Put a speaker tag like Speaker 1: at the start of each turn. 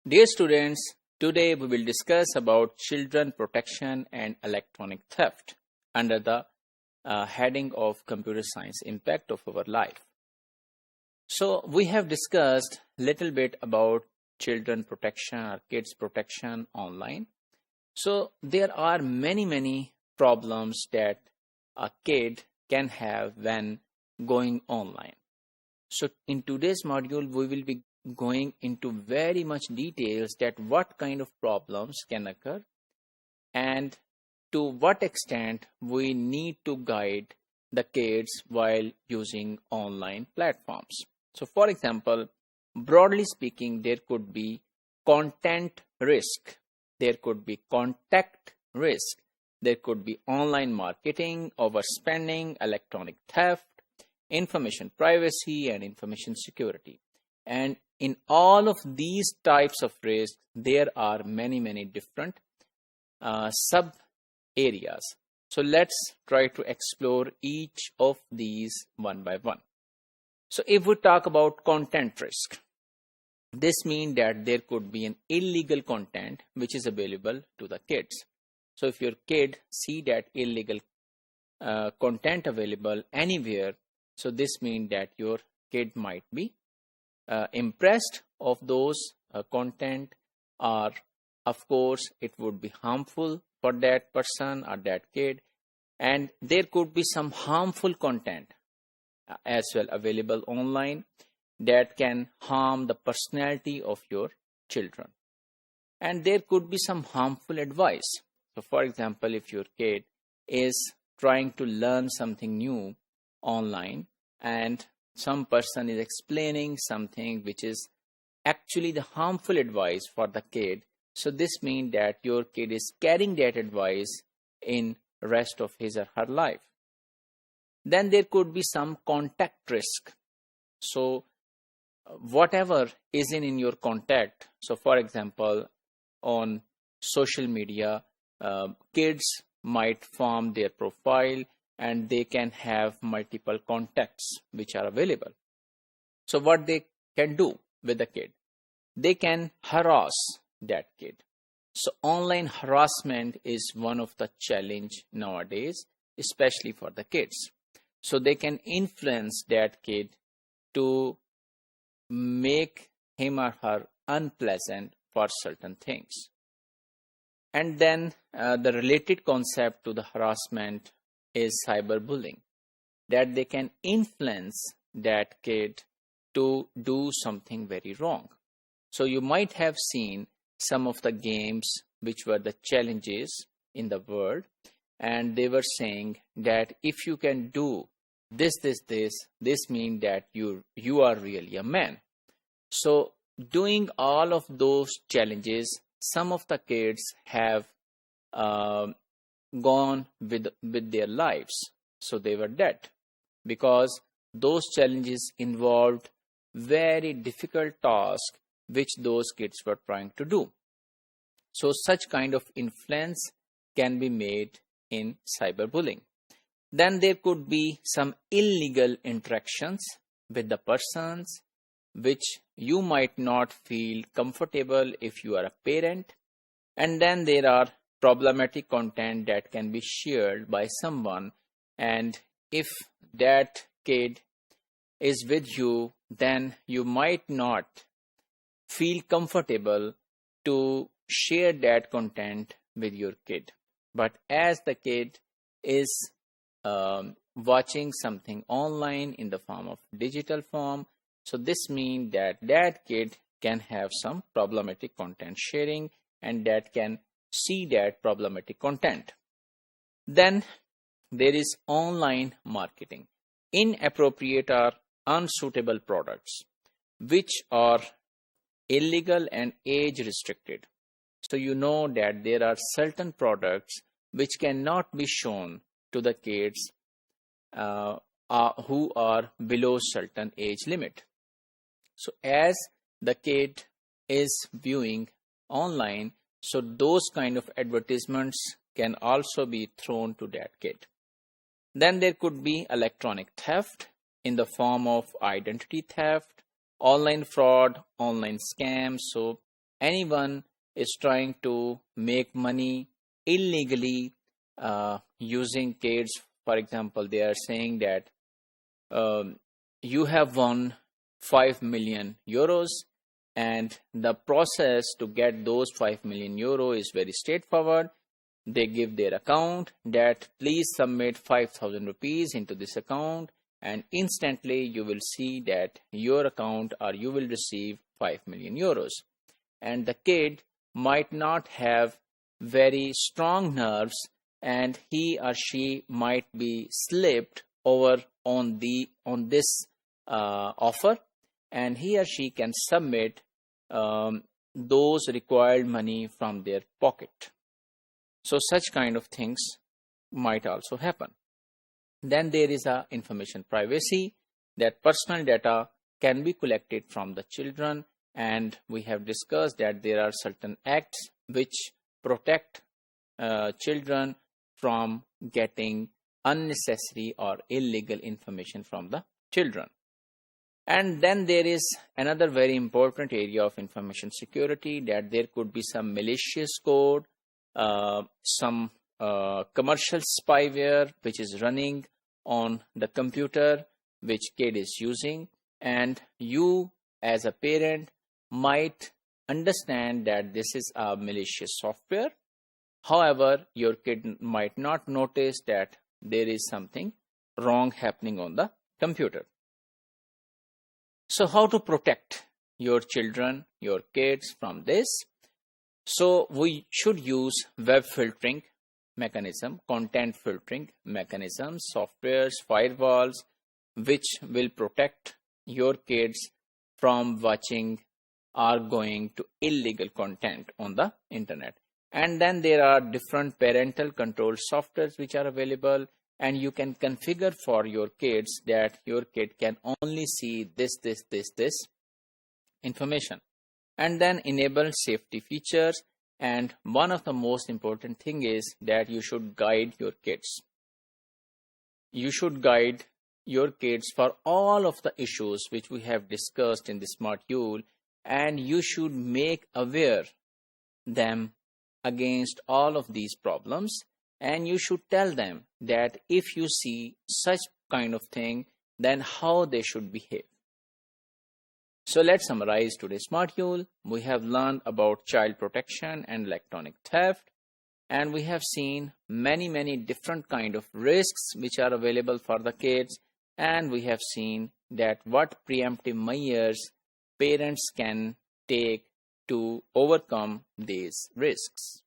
Speaker 1: Dear students, today we will discuss about children protection and electronic theft under the heading of computer science impact of our life. So we have discussed little bit about children protection or kids protection online. So there are many problems that a kid can have when going online. So in today's module, we will be going into very much details that what kind of problems can occur and to what extent we need to guide the kids while using online platforms. So for example, broadly speaking, there could be content risk, there could be contact risk, there could be online marketing, overspending, electronic theft, information privacy, and information security. And in all of these types of risks, there are many different sub areas. So let's try to explore each of these one by one. So if we talk about content risk, this means that there could be an illegal content which is available to the kids. So if your kid see that illegal content available anywhere, so this means that your kid might be impressed of those content, or of course it would be harmful for that person or that kid, and there could be some harmful content as well available online that can harm the personality of your children. And there could be some harmful advice. So for example, if your kid is trying to learn something new online and some person is explaining something which is actually the harmful advice for the kid, so this means that your kid is carrying that advice in rest of his or her life. Then there could be some contact risk. So whatever is in your contact, so for example on social media, kids might form their profile and they can have multiple contacts which are available. So what they can do with the kid, they can harass that kid. So online harassment is one of the challenge nowadays, especially for the kids. So they can influence that kid to make him or her unpleasant for certain things. And then the related concept to the harassment is cyberbullying, that they can influence that kid to do something very wrong. So you might have seen some of the games which were the challenges in the world, and they were saying that if you can do this means that you are really a man. So doing all of those challenges, some of the kids have gone with their lives. So they were dead because those challenges involved very difficult tasks which those kids were trying to do. So such kind of influence can be made in cyberbullying. Then there could be some illegal interactions with the persons which you might not feel comfortable if you are a parent. And then there are problematic content that can be shared by someone, and if that kid is with you, then you might not feel comfortable to share that content with your kid. But as the kid is watching something online in the form of digital form, so this means that that kid can have some problematic content sharing and that can see that problematic content. Then there is online marketing, inappropriate or unsuitable products which are illegal and age restricted. So you know that there are certain products which cannot be shown to the kids who are below certain age limit. So as the kid is viewing online, so those kind of advertisements can also be thrown to that kid. Then there could be electronic theft in the form of identity theft, online fraud, online scams. So anyone is trying to make money illegally using kids, for example, they are saying that you have won 5 million euros, and the process to get those 5 million euro is very straightforward. They give their account that please submit 5,000 rupees into this account, and instantly you will see that your account, or you will receive 5 million euros. And the kid might not have very strong nerves, and he or she might be slipped over on this offer, and he or she can submit those required money from their pocket. So such kind of things might also happen. Then there is a information privacy, that personal data can be collected from the children, and we have discussed that there are certain acts which protect children from getting unnecessary or illegal information from the children. And then there is another very important area of information security, that there could be some malicious code, some commercial spyware which is running on the computer which kid is using, and you as a parent might understand that this is a malicious software. However, your kid might not notice that there is something wrong happening on the computer. So how to protect your children, your kids from this? So we should use web filtering mechanism, content filtering mechanisms, softwares, firewalls, which will protect your kids from watching or going to illegal content on the internet. And then there are different parental control softwares which are available, and you can configure for your kids that your kid can only see this information. And then enable safety features. And one of the most important thing is that you should guide your kids. You should guide your kids for all of the issues which we have discussed in this module, and you should make aware them against all of these problems, and you should tell them that if you see such kind of thing, then how they should behave. So let's summarize today's module. We have learned about child protection and electronic theft, and we have seen many different kind of risks which are available for the kids, and we have seen that what preemptive measures parents can take to overcome these risks.